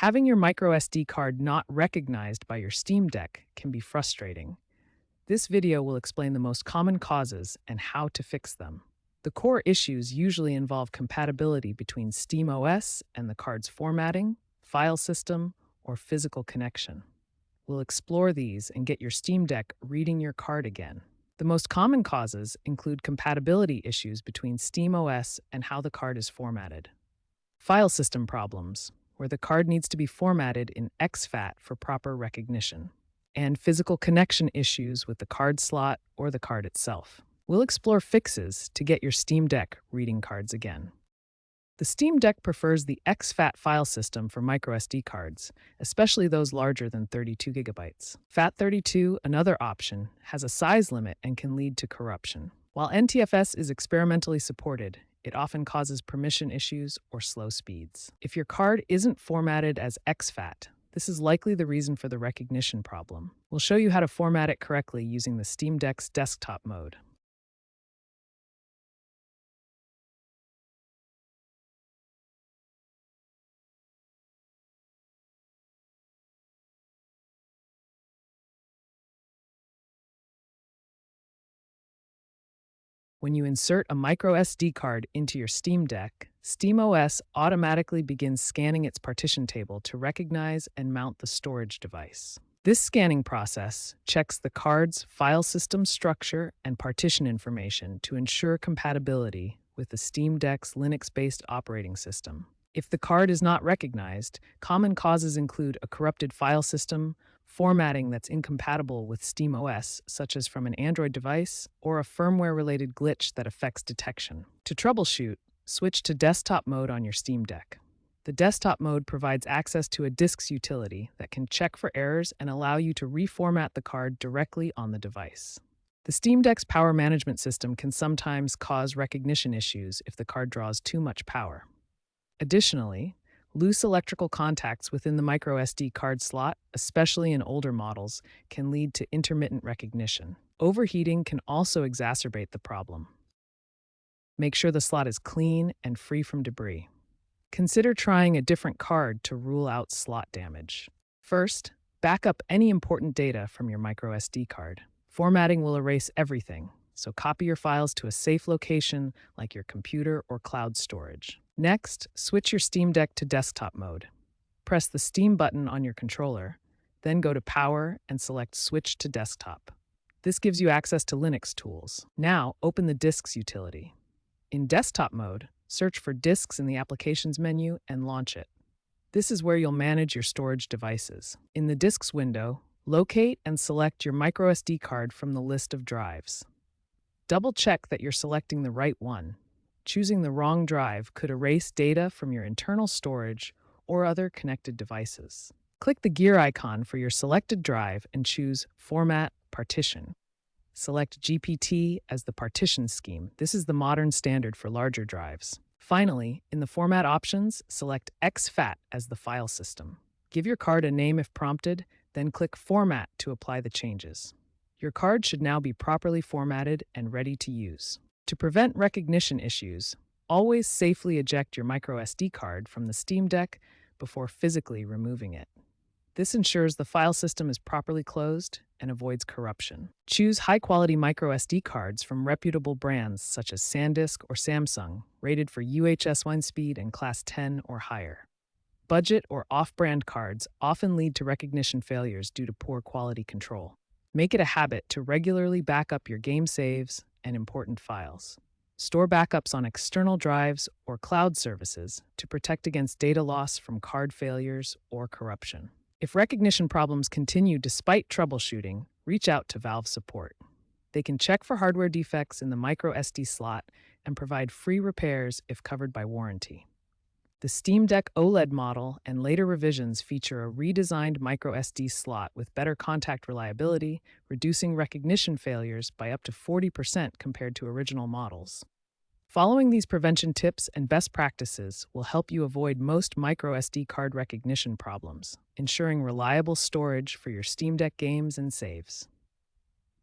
Having your microSD card not recognized by your Steam Deck can be frustrating. This video will explain the most common causes and how to fix them. The core issues usually involve compatibility between SteamOS and the card's formatting, file system, or physical connection. We'll explore these and get your Steam Deck reading your card again. The most common causes include compatibility issues between SteamOS and how the card is formatted. File system problems, where the card needs to be formatted in exFAT for proper recognition. And physical connection issues with the card slot or the card itself. We'll explore fixes to get your Steam Deck reading cards again. The Steam Deck prefers the exFAT file system for microSD cards, especially those larger than 32 gigabytes. FAT32, another option, has a size limit and can lead to corruption. While NTFS is experimentally supported, it often causes permission issues or slow speeds. If your card isn't formatted as exFAT, this is likely the reason for the recognition problem. We'll show you how to format it correctly using the Steam Deck's desktop mode. When you insert a microSD card into your Steam Deck, SteamOS automatically begins scanning its partition table to recognize and mount the storage device. This scanning process checks the card's file system structure and partition information to ensure compatibility with the Steam Deck's Linux-based operating system. If the card is not recognized, common causes include a corrupted file system, formatting that's incompatible with SteamOS, such as from an Android device, or a firmware-related glitch that affects detection. To troubleshoot, switch to desktop mode on your Steam Deck. The desktop mode provides access to a disks utility that can check for errors and allow you to reformat the card directly on the device. The Steam Deck's power management system can sometimes cause recognition issues if the card draws too much power. Additionally, loose electrical contacts within the microSD card slot, especially in older models, can lead to intermittent recognition. Overheating can also exacerbate the problem. Make sure the slot is clean and free from debris. Consider trying a different card to rule out slot damage. First, back up any important data from your microSD card. Formatting will erase everything, so copy your files to a safe location like your computer or cloud storage. Next, switch your Steam Deck to desktop mode. Press the Steam button on your controller, then go to Power and select Switch to Desktop. This gives you access to Linux tools. Now, open the Disks utility. In desktop mode, search for Disks in the Applications menu and launch it. This is where you'll manage your storage devices. In the Disks window, locate and select your microSD card from the list of drives. Double-check that you're selecting the right one. Choosing the wrong drive could erase data from your internal storage or other connected devices. Click the gear icon for your selected drive and choose Format Partition. Select GPT as the partition scheme. This is the modern standard for larger drives. Finally, in the format options, select exFAT as the file system. Give your card a name if prompted, then click Format to apply the changes. Your card should now be properly formatted and ready to use. To prevent recognition issues, always safely eject your microSD card from the Steam Deck before physically removing it. This ensures the file system is properly closed and avoids corruption. Choose high-quality microSD cards from reputable brands such as SanDisk or Samsung, rated for UHS-1 speed and Class 10 or higher. Budget or off-brand cards often lead to recognition failures due to poor quality control. Make it a habit to regularly back up your game saves and important files. Store backups on external drives or cloud services to protect against data loss from card failures or corruption. If recognition problems continue despite troubleshooting, reach out to Valve support. They can check for hardware defects in the microSD slot and provide free repairs if covered by warranty. The Steam Deck OLED model and later revisions feature a redesigned microSD slot with better contact reliability, reducing recognition failures by up to 40% compared to original models. Following these prevention tips and best practices will help you avoid most microSD card recognition problems, ensuring reliable storage for your Steam Deck games and saves.